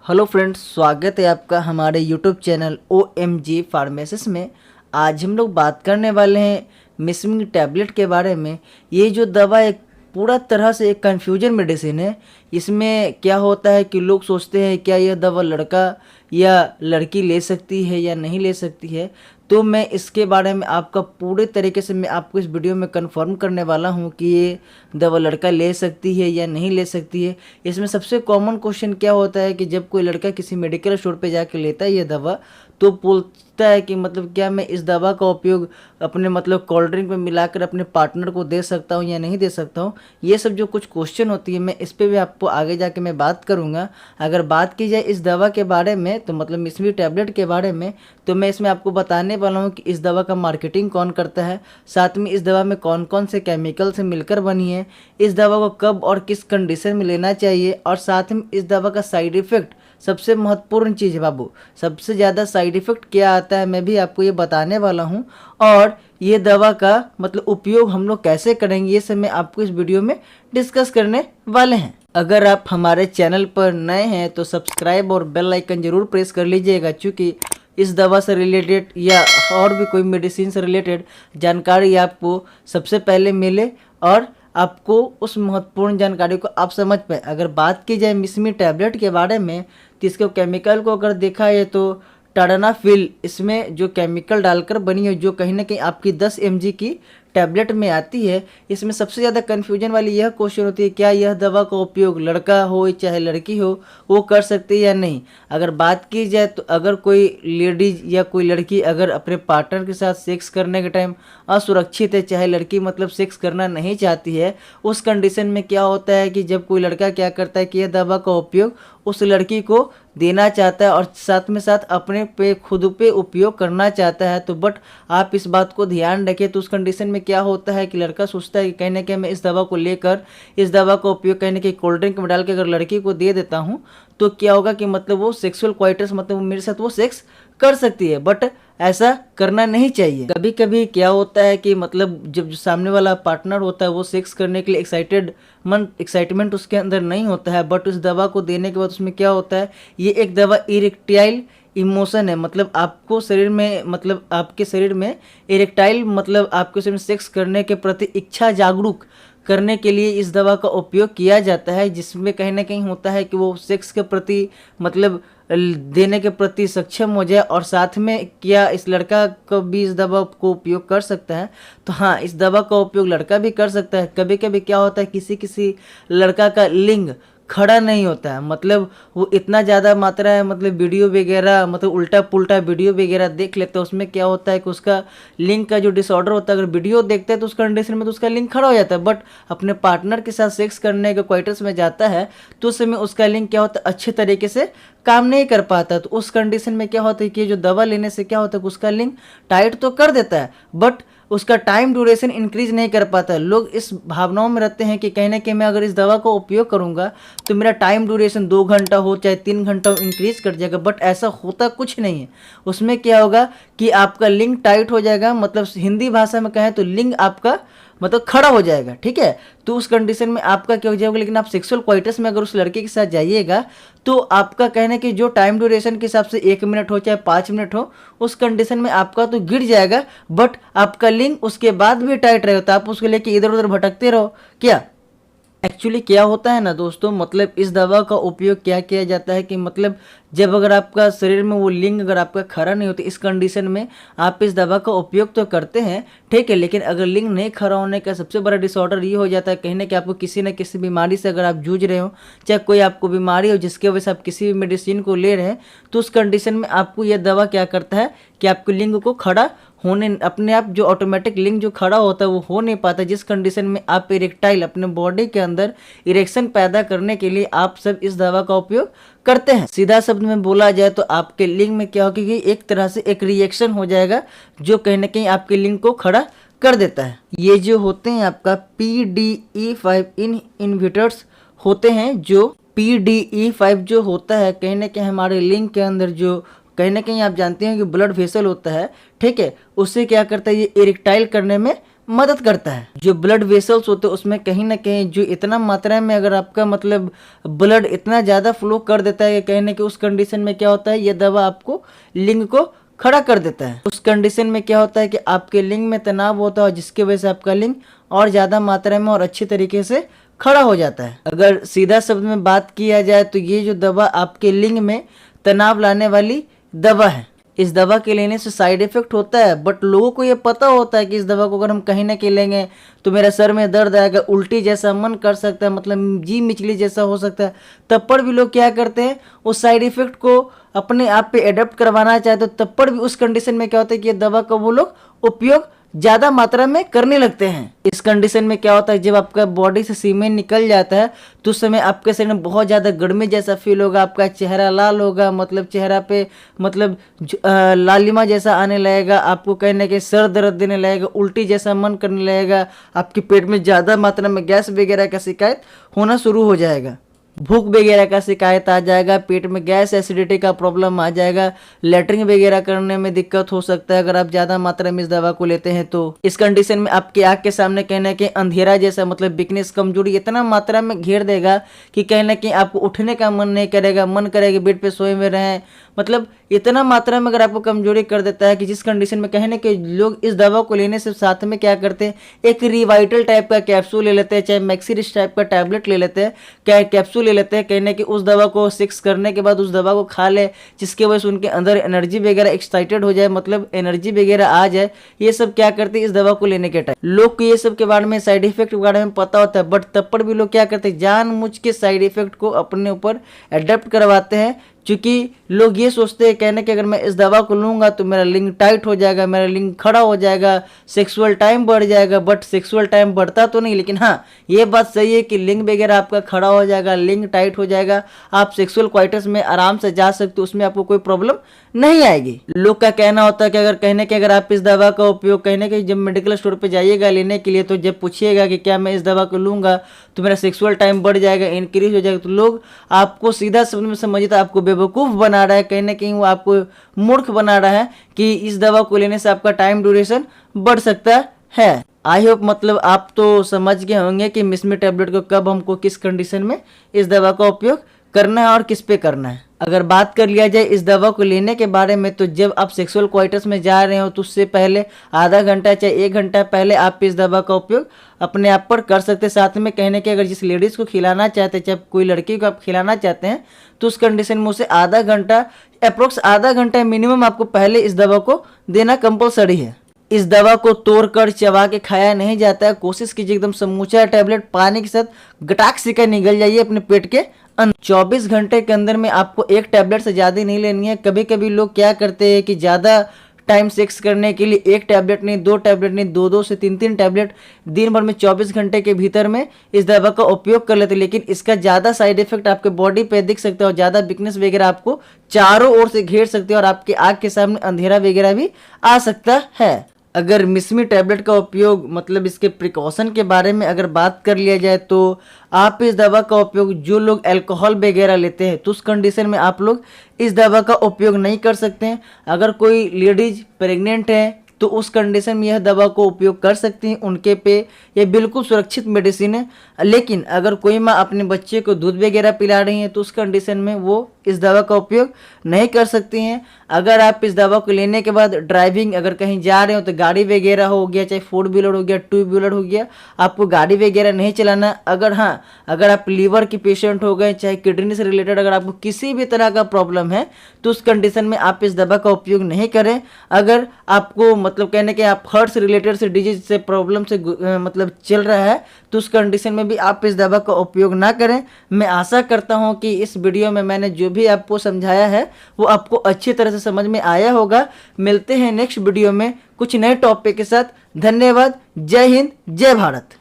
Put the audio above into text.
Hello friends, स्वागत है आपका हमारे यूट्यूब चैनल OMG फार्मेसिस में। आज हम लोग बात करने वाले हैं मिसमिंग टैबलेट के बारे में। ये जो दवा एक पूरा तरह से एक कन्फ्यूजन मेडिसिन है। इसमें क्या होता है कि लोग सोचते हैं क्या यह दवा लड़का या लड़की ले सकती है या नहीं ले सकती है। तो मैं इसके बारे में आपका पूरे तरीके से मैं आपको इस वीडियो में कंफर्म करने वाला हूं कि ये दवा लड़का ले सकती है या नहीं ले सकती है। इसमें सबसे कॉमन क्वेश्चन क्या होता है कि जब कोई लड़का किसी मेडिकल स्टोर पे जाके लेता है ये दवा, तो बोलता है कि मतलब क्या मैं इस दवा का उपयोग अपने मतलब कोल्ड ड्रिंक में मिलाकर अपने पार्टनर को दे सकता हूँ या नहीं दे सकता हूँ। ये सब जो कुछ क्वेश्चन होती है मैं इस पर भी आपको आगे जाके मैं बात करूँगा। अगर बात की जाए इस दवा के बारे में तो मतलब मिसमी टैबलेट के बारे में, तो मैं इसमें आपको बताने वाला हूँ कि इस दवा का मार्केटिंग कौन करता है, साथ में इस दवा में कौन कौन से केमिकल से मिलकर बनी है, इस दवा को कब और किस कंडीशन में लेना चाहिए, और साथ में इस दवा का साइड इफ़ेक्ट सबसे महत्वपूर्ण चीज़ है बाबू। सबसे ज़्यादा साइड इफ़ेक्ट क्या आता है मैं भी आपको ये बताने वाला हूँ, और ये दवा का मतलब उपयोग हम लोग कैसे करेंगे ये सब मैं आपको इस वीडियो में डिस्कस करने वाले हैं। अगर आप हमारे चैनल पर नए हैं तो सब्सक्राइब और बेल आइकन ज़रूर प्रेस कर लीजिएगा, क्योंकि इस दवा से रिलेटेड या और भी कोई मेडिसिन से रिलेटेड जानकारी आपको सबसे पहले मिले और आपको उस महत्वपूर्ण जानकारी को आप समझ पाए। अगर बात की जाए मिसमी टैबलेट के बारे में तो इसके केमिकल को अगर देखा है तो टाडानाफिल इसमें जो केमिकल डालकर बनी है, जो कहीं ना कहीं आपकी 10 mg की टैबलेट में आती है। इसमें सबसे ज़्यादा कन्फ्यूजन वाली यह क्वेश्चन होती है क्या यह दवा का उपयोग लड़का हो चाहे लड़की हो वो कर सकते या नहीं। अगर बात की जाए तो अगर कोई लेडीज या कोई लड़की अगर अपने पार्टनर के साथ सेक्स करने के टाइम असुरक्षित है, चाहे लड़की मतलब सेक्स करना नहीं चाहती है, उस कंडीशन में क्या होता है कि जब कोई लड़का क्या करता है कि यह दवा का उपयोग उस लड़की को देना चाहता है और साथ में साथ अपने पे खुद पे उपयोग करना चाहता है, तो बट आप इस बात को ध्यान रखें। तो उस कंडीशन में क्या होता है कि लड़का सोचता है कि कहीं ना कहीं मैं इस दवा को लेकर इस दवा का उपयोग कहीं ना कहीं कोल्ड ड्रिंक में डाल के अगर लड़की को दे देता हूँ तो क्या होगा कि मतलब वो सेक्सुअल क्वाइटस मतलब मेरे साथ वो सेक्स कर सकती है, बट ऐसा करना नहीं चाहिए। कभी कभी क्या होता है कि मतलब जब जो सामने वाला पार्टनर होता है वो सेक्स करने के लिए एक्साइटमेंट उसके अंदर नहीं होता है, बट उस दवा को देने के बाद उसमें क्या होता है, ये एक दवा इरेक्टाइल इमोशन है। मतलब आपको शरीर में मतलब आपके शरीर में इरेक्टाइल मतलब आपके शरीर में सेक्स करने के प्रति इच्छा जागरूक करने के लिए इस दवा का उपयोग किया जाता है, जिसमें कहीं ना कहीं होता है कि वो सेक्स के प्रति मतलब देने के प्रति सक्षम हो जाए। और साथ में क्या इस लड़का को भी इस दवा को उपयोग कर सकता है, तो हाँ इस दवा का उपयोग लड़का भी कर सकता है। कभी कभी क्या होता है किसी किसी लड़का का लिंग खड़ा नहीं होता है, मतलब वो इतना ज़्यादा मात्रा है मतलब वीडियो वगैरह मतलब उल्टा पुल्टा वीडियो वगैरह देख लेते हैं, उसमें क्या होता है कि उसका लिंग का जो डिसऑर्डर होता है अगर वीडियो देखते हैं तो उस कंडीशन में तो उसका लिंग खड़ा हो जाता है, बट अपने पार्टनर के साथ सेक्स करने के क्वार्टर्स में जाता है तो उस समय उसका लिंग क्या होता है अच्छे तरीके से काम नहीं कर पाता। तो उस कंडीशन में क्या होता है कि जो दवा लेने से क्या होता है कि उसका लिंग टाइट तो कर देता है बट उसका टाइम ड्यूरेशन इंक्रीज नहीं कर पाता। लोग इस भावनाओं में रहते हैं कि कहीं ना कहीं मैं अगर इस दवा का उपयोग करूंगा तो मेरा टाइम ड्यूरेशन 2 घंटा हो चाहे 3 घंटा हो इंक्रीज कर जाएगा, बट ऐसा होता कुछ नहीं है। उसमें क्या होगा कि आपका लिंग टाइट हो जाएगा, मतलब हिंदी भाषा में कहें तो लिंग आपका मतलब खड़ा हो जाएगा, ठीक है। तो उस कंडीशन में आपका क्या हो जाएगा, लेकिन आप सेक्सुअल क्वाइटस में अगर उस लड़के के साथ जाइएगा तो आपका कहने कि जो टाइम ड्यूरेशन के हिसाब से 1 मिनट हो चाहे 5 मिनट हो उस कंडीशन में आपका तो गिर जाएगा, बट आपका लिंग उसके बाद भी टाइट रहेगा। तो आप उसको लेके इधर उधर भटकते रहो क्या। एक्चुअली क्या होता है ना दोस्तों, मतलब इस दवा का उपयोग क्या किया जाता है कि मतलब जब अगर आपका शरीर में वो लिंग अगर आपका खड़ा नहीं होता इस कंडीशन में आप इस दवा का उपयोग तो करते हैं, ठीक है, लेकिन अगर लिंग नहीं खड़ा होने का सबसे बड़ा डिसऑर्डर ये हो जाता है कहीं ना कि आपको किसी न किसी बीमारी से अगर आप जूझ रहे हो, चाहे कोई आपको बीमारी हो जिसकी वजह से आप किसी भी मेडिसिन को ले रहे हैं, तो उस कंडीशन में आपको यह दवा क्या करता है कि आपके लिंग को खड़ा होने अपने आप जो ऑटोमेटिक लिंग जो खड़ा होता है वो हो नहीं पाता, जिस कंडीशन में आप इरेक्टाइल अपने बॉडी के अंदर इरेक्शन पैदा करने के लिए आप सब इस दवा का उपयोग करते हैं। सीधा शब्द में बोला जाए तो आपके लिंग में क्या होगा कि एक तरह से एक रिएक्शन हो जाएगा जो कहीं ना कहीं आपके लिंग को खड़ा कर देता है। ये जो होते हैं आपका PDE5 इनहिबिटर्स होते हैं, जो PDE5 जो होता है कहीं ना कहीं हमारे लिंग के अंदर जो कहीं ना कहीं आप जानते हैं कि ब्लड वेसल होता है, ठीक है, उससे क्या करता है ये इरेक्टाइल करने में मदद करता है। जो ब्लड वेसल्स होते हैं उसमें कहीं ना कहीं जो इतना मात्रा में अगर आपका मतलब ब्लड इतना ज़्यादा फ्लो कर देता है कि कहीं ना कहीं उस कंडीशन में क्या होता है, ये दवा आपको लिंग को खड़ा कर देता है। उस कंडीशन में क्या होता है कि आपके लिंग में तनाव होता है, जिसकी वजह से आपका लिंग और ज़्यादा मात्रा में और अच्छी तरीके से खड़ा हो जाता है। अगर सीधा शब्द में बात किया जाए तो ये जो दवा आपके लिंग में तनाव लाने वाली दवा है। इस दवा के लेने से साइड इफेक्ट होता है, बट लोगों को ये पता होता है कि इस दवा को अगर हम कहीं ना कहीं लेंगे तो मेरा सर में दर्द आएगा, उल्टी जैसा मन कर सकता है, मतलब जी मिचली जैसा हो सकता है। तब पर भी लोग क्या करते हैं, उस साइड इफेक्ट को अपने आप पे एडेप्ट करवाना चाहते, तो तब पर भी उस कंडीशन में क्या होता है कि ये दवा का वो लोग उपयोग ज़्यादा मात्रा में करने लगते हैं। इस कंडीशन में क्या होता है, जब आपका बॉडी से सीमेन निकल जाता है तो उस समय आपके शरीर में बहुत ज़्यादा गर्मी जैसा फील होगा, आपका चेहरा लाल होगा, मतलब चेहरा पे मतलब लालिमा जैसा आने लगेगा, आपको कहीं ना कहीं सर दर्द देने लगेगा, उल्टी जैसा मन करने लगेगा, आपके पेट में ज़्यादा मात्रा में गैस वगैरह का शिकायत होना शुरू हो जाएगा, भूख वगैरह का शिकायत आ जाएगा, पेट में गैस एसिडिटी का प्रॉब्लम आ जाएगा, लेटरिन वगैरह करने में दिक्कत हो सकता है अगर आप ज़्यादा मात्रा में इस दवा को लेते हैं तो। इस कंडीशन में आपकी आँख के सामने कहीं ना कहीं अंधेरा जैसा मतलब वीकनेस कमजोरी इतना मात्रा में घेर देगा कि कहीं ना कहीं आपको उठने का मन नहीं करेगा, मन करेगा बेड पे सोए हुए रहें, मतलब इतना मात्रा में अगर आपको कमजोरी कर देता है कि जिस कंडीशन में कहीं ना कहीं लोग इस दवा को लेने से साथ में क्या करते हैं, एक रिवाइटल टाइप का कैप्सूल ले लेते हैं, चाहे मैक्सिरिस टाइप का टैबलेट ले लेते हैं, क्या कैप्सूल ले लेते हैं, कहीं ना कहीं उस दवा को 6 करने के बाद उस दवा को खा ले, जिसकी वजह से उनके अंदर एनर्जी वगैरह एक्साइटेड हो जाए, मतलब एनर्जी वगैरह आ जाए। ये सब क्या करते हैं इस दवा को लेने के टाइम, लोग को ये सब के बारे में साइड इफेक्ट के बारे में पता होता है, बट तब पर भी लोग क्या करते हैं, जानबूझ के साइड इफेक्ट को अपने ऊपर अडेप्ट करवाते हैं, क्योंकि लोग ये सोचते हैं कहने कि अगर मैं इस दवा को लूँगा तो मेरा लिंग टाइट हो जाएगा, मेरा लिंग खड़ा हो जाएगा, सेक्सुअल टाइम बढ़ जाएगा, बट सेक्सुअल टाइम बढ़ता तो नहीं, लेकिन हाँ ये बात सही है कि लिंग वगैरह आपका खड़ा हो जाएगा, लिंग टाइट हो जाएगा, आप सेक्सुअल क्वाइटस में आराम से जा सकते हो, उसमें आपको कोई प्रॉब्लम नहीं आएगी। लोग का कहना होता है कि अगर कहने कि अगर आप इस दवा का उपयोग कहने के जब मेडिकल स्टोर पे जाइएगा लेने के लिए, तो जब पूछिएगा कि क्या मैं इस दवा को लूँगा तो मेरा सेक्सुअल टाइम बढ़ जाएगा, इंक्रीज हो जाएगा, तो लोग आपको सीधा शब्द में समझते आपको बेवकूफ़ बना रहा है, कहीं ना कहीं वो आपको मूर्ख बना रहा है कि इस दवा को लेने से आपका टाइम ड्यूरेशन बढ़ सकता है। आई होप मतलब आप तो समझ गए होंगे कि मिसमी टैबलेट को कब हमको किस कंडीशन में इस दवा का उपयोग करना है और किस पे करना है। अगर बात कर लिया जाए इस दवा को लेने के बारे में, तो जब आप सेक्सुअल क्वाइटस में जा रहे हो तो उससे पहले आधा घंटा चाहे 1 घंटा पहले आप इस दवा का उपयोग अपने आप पर कर सकते हैं। साथ में कहने के अगर जिस लेडीज़ को खिलाना चाहते हैं, चाहे कोई लड़की को आप खिलाना चाहते हैं, तो उस कंडीशन में उसे आधा घंटा अप्रोक्स आधा घंटा मिनिमम आपको पहले इस दवा को देना कंपलसरी है। इस दवा को तोड़कर चबा के खाया नहीं जाता है, कोशिश कीजिए एकदम समूचा टैबलेट पानी के साथ गटाक से का निगल जाइए अपने पेट के 24 घंटे के अंदर में आपको एक टैबलेट से ज़्यादा नहीं लेनी है। कभी कभी लोग क्या करते हैं कि ज़्यादा टाइम सेक्स करने के लिए 1 टैबलेट नहीं, 2 टैबलेट नहीं, 2 से 3 टैबलेट दिन भर में 24 घंटे के भीतर में इस दवा का उपयोग कर लेते हैं, लेकिन इसका ज़्यादा साइड इफेक्ट आपके बॉडी पे दिख सकता है और ज़्यादा वीकनेस वगैरह आपको चारों ओर से घेर सकते हैं और आपके आँख के सामने अंधेरा वगैरह भी आ सकता है। अगर मिसमी टैबलेट का उपयोग मतलब इसके प्रिकॉशन के बारे में अगर बात कर लिया जाए, तो आप इस दवा का उपयोग जो लोग अल्कोहल वगैरह लेते हैं तो उस कंडीशन में आप लोग इस दवा का उपयोग नहीं कर सकते हैं। अगर कोई लेडीज प्रेग्नेंट है तो उस कंडीशन में यह दवा को उपयोग कर सकती हैं, उनके पे यह बिल्कुल सुरक्षित मेडिसिन है। लेकिन अगर कोई माँ अपने बच्चे को दूध वगैरह पिला रही है तो उस कंडीशन में वो इस दवा का उपयोग नहीं कर सकती हैं। अगर आप इस दवा को लेने के बाद ड्राइविंग अगर कहीं जा रहे हो तो गाड़ी वगैरह हो गया, चाहे 4 व्हीलर हो गया, 2 व्हीलर हो गया, आपको गाड़ी वगैरह नहीं चलाना। अगर आप लीवर की पेशेंट हो गए, चाहे किडनी से रिलेटेड अगर आपको किसी भी तरह का प्रॉब्लम है तो उस कंडीशन में आप इस दवा का उपयोग नहीं करें। अगर आपको मतलब कहने के आप हार्ट से रिलेटेड से डिजीज से प्रॉब्लम से मतलब चल रहा है तो उस कंडीशन में भी आप इस दवा का उपयोग ना करें। मैं आशा करता हूं कि इस वीडियो में मैंने जो भी आपको समझाया है वो आपको अच्छी तरह से समझ में आया होगा। मिलते हैं नेक्स्ट वीडियो में कुछ नए टॉपिक के साथ। धन्यवाद। जय हिंद, जय भारत।